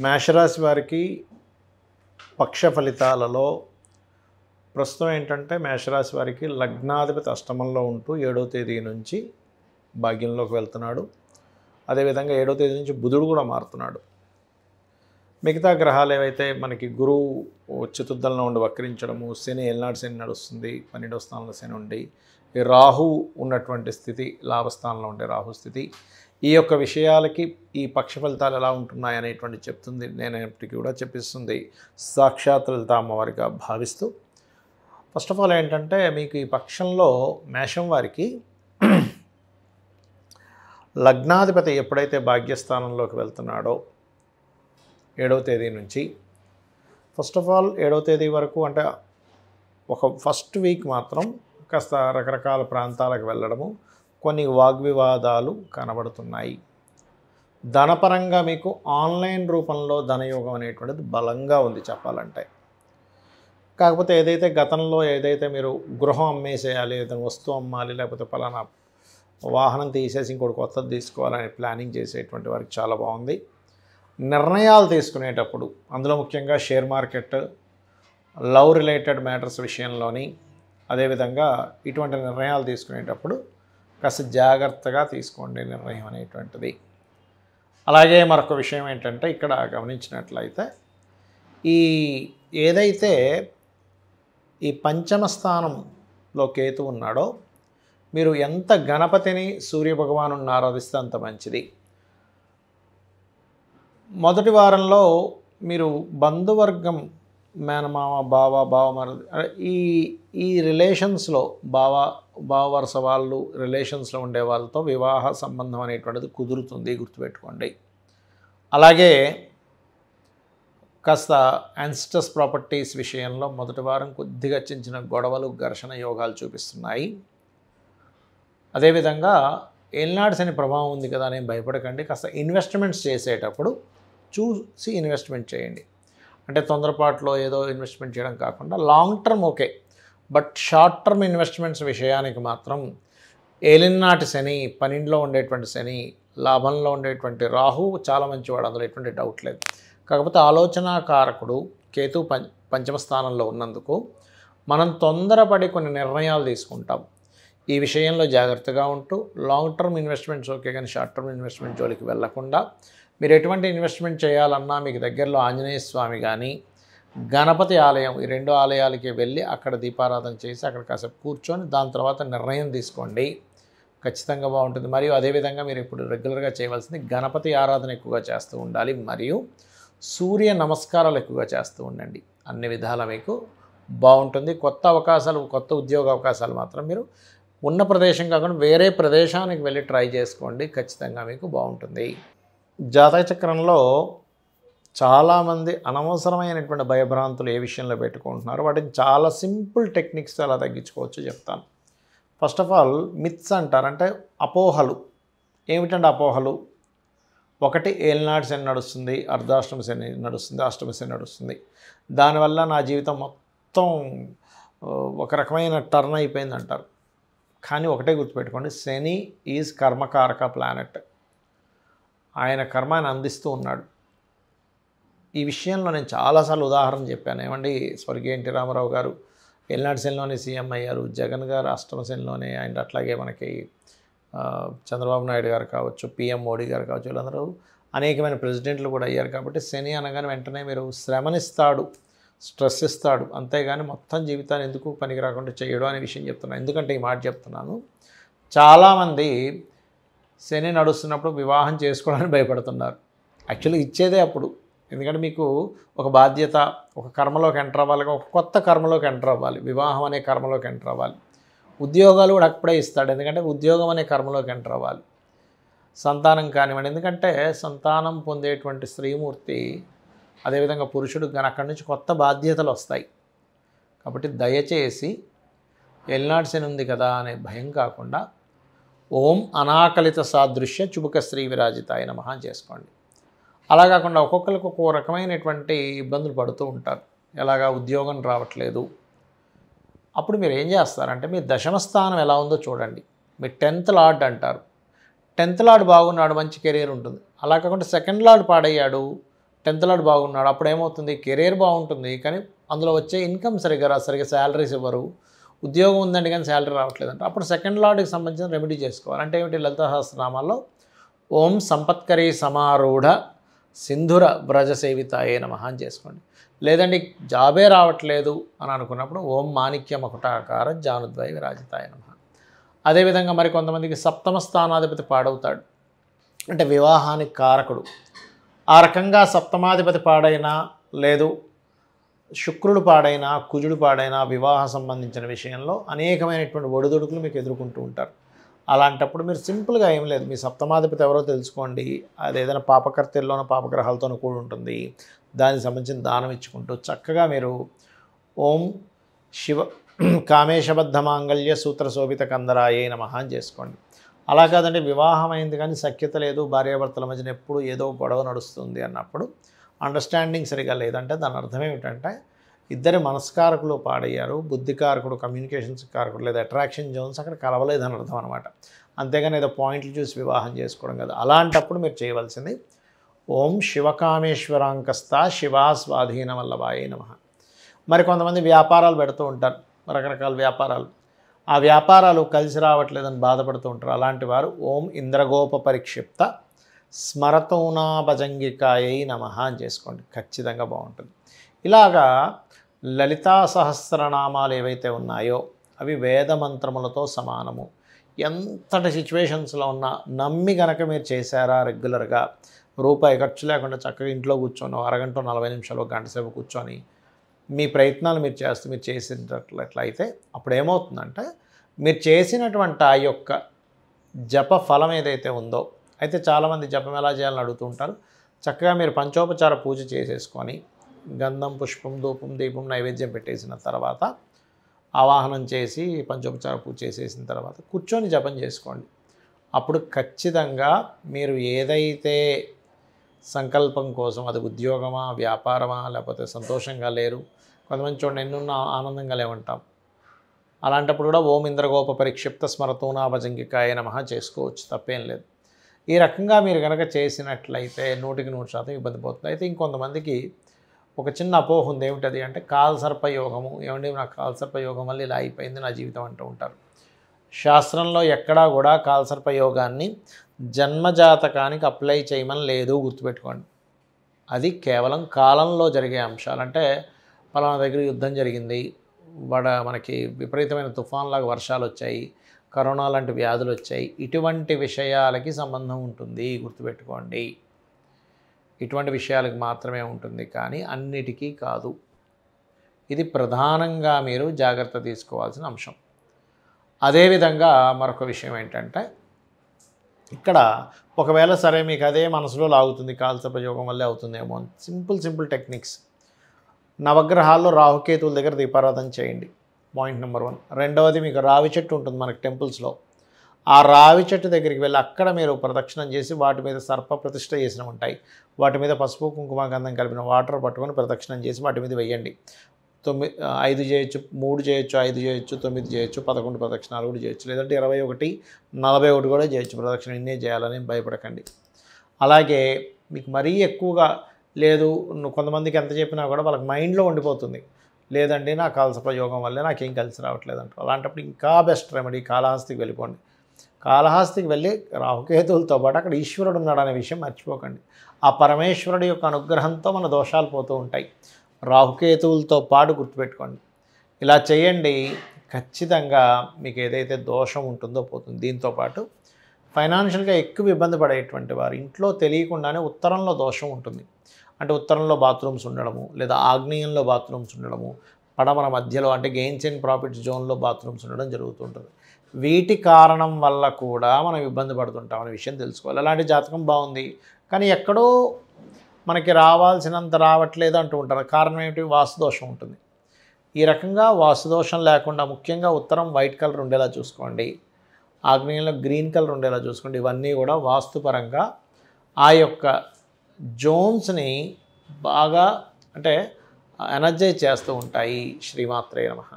మేషరాశి వారికి పక్ష ఫలితాలలో ప్రస్తుతం ఏంటంటే మేషరాశి వారికి లగ్నాధిపతి అష్టమంలో ఉంటూ 7వ తేదీ నుంచి భాగ్యంలోకి వెళ్తున్నాడు. అదేవిధంగా 7వ తేదీ నుంచి బుధుడు కూడా మారుతున్నాడు. మిగతా గ్రహాలు ఏవైతే మనకి గురువు చతుర్థంలో ఉండి వక్రించడము, శని ఏలినాటి శని నడుస్తుంది, 12వ స్థానంలో శని ఉండి, రాహు ఉన్నటువంటి స్థితి, లాభస్థానంలో ఉండే రాహు స్థితి, ఈ యొక్క విషయాలకి ఈ పక్ష ఫలితాలు ఎలా ఉంటున్నాయి అనేటువంటి చెప్తుంది. నేనప్పటికీ కూడా చెప్పిస్తుంది సాక్షాత్ లలిత అమ్మవారిగా భావిస్తూ, ఫస్ట్ ఆఫ్ ఆల్ ఏంటంటే మీకు ఈ పక్షంలో మేషం వారికి లగ్నాధిపతి ఎప్పుడైతే భాగ్యస్థానంలోకి వెళ్తున్నాడో 7వ తేదీ నుంచి, ఫస్ట్ ఆఫ్ ఆల్ 7వ తేదీ వరకు అంటే ఒక ఫస్ట్ వీక్ మాత్రం కాస్త రకరకాల ప్రాంతాలకు వెళ్ళడము, కొన్ని వాగ్వివాదాలు కనబడుతున్నాయి. ధనపరంగా మీకు ఆన్లైన్ రూపంలో ధనయోగం అనేటువంటిది బలంగా ఉంది చెప్పాలంటే. కాకపోతే ఏదైతే గతంలో ఏదైతే మీరు గృహం అమ్మేసేయాలి, ఏదైనా వస్తువు అమ్మాలి, లేకపోతే పలానా వాహనం తీసేసి ఇంకోటి కొత్తది తీసుకోవాలని ప్లానింగ్ చేసేటువంటి వారికి చాలా బాగుంది. నిర్ణయాలు తీసుకునేటప్పుడు అందులో ముఖ్యంగా share market, love related matters విషయంలోని, అదేవిధంగా ఇటువంటి నిర్ణయాలు తీసుకునేటప్పుడు కాస్త జాగ్రత్తగా తీసుకోండి నిర్ణయం అనేటువంటిది. అలాగే మరొక విషయం ఏంటంటే ఇక్కడ గమనించినట్లయితే ఏదైతే ఈ పంచమ స్థానంలో కేతు ఉన్నాడో, మీరు ఎంత గణపతిని సూర్యభగవాను ఆరాధిస్తే అంత మంచిది. మొదటి వారంలో మీరు బంధువర్గం, మేనమామ, బావమరిది, ఈ రిలేషన్స్లో బావ వరుస వాళ్ళు రిలేషన్స్లో ఉండే వాళ్ళతో వివాహ సంబంధం అనేటువంటిది కుదురుతుంది, గుర్తుపెట్టుకోండి. అలాగే కాస్త యాన్సిస్టర్స్ ప్రాపర్టీస్ విషయంలో మొదటి వారం కొద్దిగా చిన్న గొడవలు, ఘర్షణ యోగాలు చూపిస్తున్నాయి. అదేవిధంగా ఏలినాటి శని ప్రభావం ఉంది కదా అని భయపడకండి. కాస్త ఇన్వెస్ట్మెంట్స్ చేసేటప్పుడు చూసి ఇన్వెస్ట్మెంట్ చేయండి. అంటే తొందరపాటులో ఏదో ఇన్వెస్ట్మెంట్ చేయడం కాకుండా long term okay, but short term investments విషయానికి మాత్రం ఏలినాటి శని, 12లో ఉండేటువంటి శని, లాభంలో ఉండేటువంటి రాహు చాలా మంచివాడు, అందులో ఎటువంటి డౌట్ లేదు. కాకపోతే ఆలోచనాకారకుడు కేతు పంచమ స్థానంలో ఉన్నందుకు మనం తొందరపడి కొన్ని నిర్ణయాలు తీసుకుంటాం. ఈ విషయంలో జాగ్రత్తగా ఉంటూ లాంగ్ టర్మ్ ఇన్వెస్ట్మెంట్స్ ఓకే, కానీ షార్ట్ టర్మ్ ఇన్వెస్ట్మెంట్ జోలికి వెళ్లకుండా, మీరు ఎటువంటి ఇన్వెస్ట్మెంట్ చేయాలన్నా మీకు దగ్గరలో ఆంజనేయ స్వామి కానీ గణపతి ఆలయం, ఈ 2 ఆలయాలకి వెళ్ళి అక్కడ దీపారాధన చేసి అక్కడ కాసేపు కూర్చొని దాని తర్వాత నిర్ణయం తీసుకోండి, ఖచ్చితంగా బాగుంటుంది. మరియు అదేవిధంగా మీరు ఇప్పుడు రెగ్యులర్గా చేయవలసింది గణపతి ఆరాధన ఎక్కువగా చేస్తూ ఉండాలి, మరియు సూర్య నమస్కారాలు ఎక్కువగా చేస్తూ ఉండండి. అన్ని విధాల మీకు బాగుంటుంది. కొత్త అవకాశాలు, కొత్త ఉద్యోగ అవకాశాలు మాత్రం మీరు ఉన్న ప్రదేశం కాకుండా వేరే ప్రదేశానికి వెళ్ళి ట్రై చేసుకోండి, ఖచ్చితంగా మీకు బాగుంటుంది. జాతక చక్రంలో చాలామంది అనవసరమైనటువంటి భయభ్రాంతులు ఏ విషయంలో పెట్టుకుంటున్నారు, వాటిని చాలా సింపుల్ టెక్నిక్స్ ఎలా తగ్గించుకోవచ్చు చెప్తాను. ఫస్ట్ ఆఫ్ ఆల్ మిత్స్ అంటారు, అంటే అపోహలు. ఏమిటంటే అపోహలు, ఒకటి ఏలినాటి శని నడుస్తుంది, అర్ధాష్టమ శని నడుస్తుంది, అష్టమ శని నడుస్తుంది, దానివల్ల నా జీవితం మొత్తం ఒక రకమైన టర్న్ అయిపోయింది అంటారు. కానీ ఒకటే గుర్తుపెట్టుకోండి, శని ఈజ్ కర్మకారక ప్లానెట్. ఆయన కర్మాన్ని అందిస్తూ ఉన్నాడు. ఈ విషయంలో నేను చాలాసార్లు ఉదాహరణ చెప్పాను. ఏమండి, స్వర్గీయ ఎన్టీ రామారావు గారు ఏలినాటి శనిలోనే సీఎం అయ్యారు, జగన్ గారు అష్టమ శనిలోనే, అండ్ అట్లాగే మనకి చంద్రబాబు నాయుడు గారు కావచ్చు, పిఎం మోడీ గారు కావచ్చు, వీళ్ళందరూ అనేకమైన ప్రెసిడెంట్లు కూడా అయ్యారు. కాబట్టి శని అనగానే వెంటనే మీరు శ్రమనిస్తాడు, స్ట్రెస్ ఇస్తాడు, అంతేగాని మొత్తం జీవితాన్ని ఎందుకు పనికి రాకుండా చేయడం అనే విషయం చెప్తున్నాను. ఎందుకంటే ఈ మాట చెప్తున్నాను, చాలామంది శని నడుస్తున్నప్పుడు వివాహం చేసుకోవడానికి భయపడుతున్నారు. యాక్చువల్లీ ఇచ్చేదే అప్పుడు. ఎందుకంటే మీకు ఒక బాధ్యత, ఒక కర్మలోకి ఎంటర్ అవ్వాలి, ఒక కొత్త కర్మలోకి ఎంటర్ అవ్వాలి, వివాహం అనే కర్మలోకి ఎంటర్ అవ్వాలి. ఉద్యోగాలు కూడా అప్పుడే ఇస్తాడు, ఎందుకంటే ఉద్యోగం అనే కర్మలోకి ఎంటర్ అవ్వాలి. సంతానం కానివ్వండి, ఎందుకంటే సంతానం పొందేటువంటి స్త్రీమూర్తి, అదేవిధంగా పురుషుడు కానీ అక్కడి నుంచి కొత్త బాధ్యతలు వస్తాయి. కాబట్టి దయచేసి ఏలినాటి శని ఉంది కదా అనే భయం కాకుండా ఓం అనాకలిత సాదృశ్య చుబుక శ్రీ విరాజితాయ నమః చేసుకోండి. అలా కాకుండా ఒక్కొక్కరికి ఒక్కో రకమైనటువంటి ఇబ్బందులు పడుతూ ఉంటారు. ఎలాగా ఉద్యోగం రావట్లేదు, అప్పుడు మీరు ఏం చేస్తారంటే మీ దశమ స్థానం ఎలా ఉందో చూడండి. మీ 10th లార్డ్ అంటారు, 10th లార్డ్ బాగున్నాడు, మంచి కెరీర్ ఉంటుంది. అలా కాకుండా 2nd లార్డ్ పాడయ్యాడు, 10th లాట్ బాగున్నాడు, అప్పుడు ఏమవుతుంది, కెరీర్ బాగుంటుంది కానీ అందులో వచ్చే ఇన్కమ్ సరిగ్గా శాలరీస్ ఇవ్వరు, ఉద్యోగం ఉందండి కానీ శాలరీ రావట్లేదంటే అప్పుడు సెకండ్ లార్డ్కి సంబంధించిన రెమెడీ చేసుకోవాలి. అంటే ఏమిటి, లలితా సహస్రనామాల్లో ఓం సంపత్కరీ సమారూఢ సింధుర వ్రజ సేవితాయే నమః అని చేసుకోండి. లేదండి జాబే రావట్లేదు అని అనుకున్నప్పుడు ఓం మాణిక్య మకుటాకార జానుద్వయ విరాజితాయ నమః. అదేవిధంగా మరి కొంతమందికి సప్తమ స్థానాధిపతి పాడవుతాడు, అంటే వివాహానికి కారకుడు. ఆ రకంగా సప్తమాధిపతి పాడైనా, లేదు శుక్రుడు పాడైనా, కుజుడు పాడైనా వివాహ సంబంధించిన విషయంలో అనేకమైనటువంటి ఒడిదుడుకులు మీకు ఎదుర్కొంటూ ఉంటారు. అలాంటప్పుడు మీరు సింపుల్గా ఏం లేదు, మీ సప్తమాధిపతి ఎవరో తెలుసుకోండి, అది ఏదైనా పాపకర్తెల్లోనో పాపగ్రహాలతోనూ కూడి ఉంటుంది, దానికి సంబంధించిన దానం ఇచ్చుకుంటూ చక్కగా మీరు ఓం శివ కామేశబద్ధ మాంగళ్య సూత్ర శోభిత కందరాయే నమః అని చేసుకోండి. అలా కాదండి వివాహం అయింది కానీ సఖ్యత లేదు, భార్యాభర్తల మధ్యన ఎప్పుడు ఏదో గొడవ నడుస్తుంది అన్నప్పుడు, అండర్స్టాండింగ్ సరిగా లేదంటే దాని అర్థం ఏమిటంటే ఇద్దరి మనస్కారకులు పాడయ్యారు, బుద్ధికారకుడు కమ్యూనికేషన్స్ కారకుడు లేదా అట్రాక్షన్ జోన్స్ అక్కడ కలవలేదని అర్థం అనమాట. అంతేగాని ఏదో పాయింట్లు చూసి వివాహం చేసుకోవడం కదా. అలాంటప్పుడు మీరు చేయవలసింది ఓం శివకామేశ్వరాంకస్త శివా స్వాధీన వల్లభాయే నమః. మరి కొంతమంది వ్యాపారాలు పెడుతూ ఉంటారు, రకరకాల వ్యాపారాలు, ఆ వ్యాపారాలు కలిసి రావట్లేదని బాధపడుతూ ఉంటారు. అలాంటి వారు ఓం ఇంద్రగోప పరిక్షిప్త స్మరతౌనాభజంగికాయై నమః అని చేసుకోండి, ఖచ్చితంగా బాగుంటుంది. ఇలాగా లలితా సహస్రనామాలు ఏవైతే ఉన్నాయో అవి వేద మంత్రములతో సమానము. ఎంతటి సిచ్యువేషన్స్లో ఉన్నా నమ్మి గనక మీరు చేశారా రెగ్యులర్గా, రూపాయి ఖర్చు లేకుండా చక్కగా ఇంట్లో కూర్చొని అరగంట 40 నిమిషాలు గంట సేపు కూర్చొని మీ ప్రయత్నాలు మీరు చేసినట్లయితే అప్పుడు ఏమవుతుందంటే మీరు చేసినటువంటి ఆ యొక్క జప ఫలం ఏదైతే ఉందో, అయితే చాలామంది జపం ఎలా చేయాలని అడుగుతూ ఉంటారు. చక్కగా మీరు పంచోపచార పూజ చేసేసుకొని గంధం పుష్పం ధూపం దీపం నైవేద్యం పెట్టేసిన తర్వాత ఆవాహనం చేసి పంచోపచార పూజ చేసేసిన తర్వాత కూర్చొని జపం చేసుకోండి. అప్పుడు ఖచ్చితంగా మీరు ఏదైతే సంకల్పం కోసం, అది ఉద్యోగమా వ్యాపారమా లేకపోతే సంతోషంగా లేరు, కొంతమంది చూడండి ఎన్నున్న ఆనందంగా లేవంటాం, అలాంటప్పుడు కూడా ఓం ఇంద్రగోప పరిక్షిప్త స్మరతూనాభజంగికాయ నమః చేసుకోవచ్చు, తప్పేం లేదు. ఈ రకంగా మీరు కనుక చేసినట్లయితే 100% ఇబ్బంది పోతుంది. అయితే ఇంకొంతమందికి ఒక చిన్న అపోహ ఉంది, ఏమిటది అంటే కాలసర్ప యోగము, ఏమండి నాకు కాలసర్ప యోగం వల్ల ఇలా అయిపోయింది నా జీవితం అంటూ ఉంటారు. శాస్త్రంలో ఎక్కడా కూడా కాలసర్ప యోగాన్ని జన్మజాతకానికి అప్లై చేయమని లేదు, గుర్తుపెట్టుకోండి. అది కేవలం కాలంలో జరిగే అంశాలు. అంటే పలానా దగ్గర యుద్ధం జరిగింది, మనకి విపరీతమైన తుఫాన్లాగా వర్షాలు వచ్చాయి, కరోనా లాంటి వ్యాధులు వచ్చాయి, ఇటువంటి విషయాలకి సంబంధం ఉంటుంది, గుర్తుపెట్టుకోండి. ఇటువంటి విషయాలకు మాత్రమే ఉంటుంది కానీ అన్నిటికీ కాదు. ఇది ప్రధానంగా మీరు జాగ్రత్త తీసుకోవాల్సిన అంశం. అదేవిధంగా మరొక విషయం ఏంటంటే ఇక్కడ ఒకవేళ సరే మీకు అదే మనసులో లాగుతుంది, కాలసర్ప యోగం వల్లే అవుతుందేమో, సింపుల్ టెక్నిక్స్. నవగ్రహాల్లో రాహుకేతువుల దగ్గర దీపారాధన చేయండి, పాయింట్ నెంబర్ 1. రెండవది, మీకు రావి చెట్టు ఉంటుంది మనకి టెంపుల్స్లో, ఆ రావి చెట్టు దగ్గరికి వెళ్ళి అక్కడ మీరు ప్రదక్షిణం చేసి వాటి మీద సర్ప ప్రతిష్ఠ చేసినవి ఉంటాయి, వాటి మీద పసుపు కుంకుమ గంధం కలిపిన వాటర్ పట్టుకొని ప్రదక్షిణం చేసి వాటి మీద వెయ్యండి. 5 చేయొచ్చు, 3 చేయొచ్చు, 5 చేయొచ్చు, 9 చేయొచ్చు, 11 ప్రదక్షిణాలు కూడా చేయొచ్చు, లేదంటే 21, 41 కూడా చేయొచ్చు ప్రదక్షిణ. ఇన్నే చేయాలని భయపడకండి. అలాగే మీకు మరీ ఎక్కువగా లేదు, కొంతమందికి ఎంత చెప్పినా కూడా వాళ్ళకి మైండ్లో ఉండిపోతుంది, లేదండి నా కాలసర్ప యోగం వల్లే నాకేం కలిసి రావట్లేదు అంటారు. అలాంటప్పుడు ఇంకా బెస్ట్ రెమెడీ కాళహస్తికి వెళ్ళిపోండి. కాళహస్తికి వెళ్ళి రాహుకేతువులతో పాటు అక్కడ ఈశ్వరుడు ఉన్నాడనే విషయం మర్చిపోకండి. ఆ పరమేశ్వరుడి యొక్క అనుగ్రహంతో మన దోషాలు పోతూ ఉంటాయి, రాహుకేతువులతో పాటు గుర్తుపెట్టుకోండి. ఇలా చేయండి, ఖచ్చితంగా మీకు ఏదైతే దోషం ఉంటుందో పోతుంది. దీంతోపాటు ఫైనాన్షియల్గా ఎక్కువ ఇబ్బంది పడేటువంటి వారు ఇంట్లో తెలియకుండానే ఉత్తరంలో దోషం ఉంటుంది. అంటే ఉత్తరంలో బాత్రూమ్స్ ఉండడము, లేదా ఆగ్నేయంలో బాత్రూమ్స్ ఉండడము, పడమర మధ్యలో అంటే గెయిన్స్ అండ్ ప్రాఫిట్స్ జోన్లో బాత్రూమ్స్ ఉండడం జరుగుతుంటుంది. వీటి కారణం వల్ల కూడా మనం ఇబ్బంది పడుతుంటాం అనే విషయం తెలుసుకోవాలి. అలాంటి జాతకం బాగుంది కానీ ఎక్కడో మనకి రావాల్సినంత రావట్లేదు అంటూ ఉంటారు. కారణం ఏమిటి? వాస్తుదోషం ఉంటుంది. ఈ రకంగా వాస్తుదోషం లేకుండా ముఖ్యంగా ఉత్తరం వైట్ కలర్ ఉండేలా చూసుకోండి, ఆగ్నేయంలో గ్రీన్ కలర్ ఉండేలా చూసుకోండి. ఇవన్నీ కూడా వాస్తుపరంగా ఆ యొక్క జోన్స్ని బాగా అంటే ఎనర్జైజ్ చేస్తూ ఉంటాయి. శ్రీమాత్రే నమః.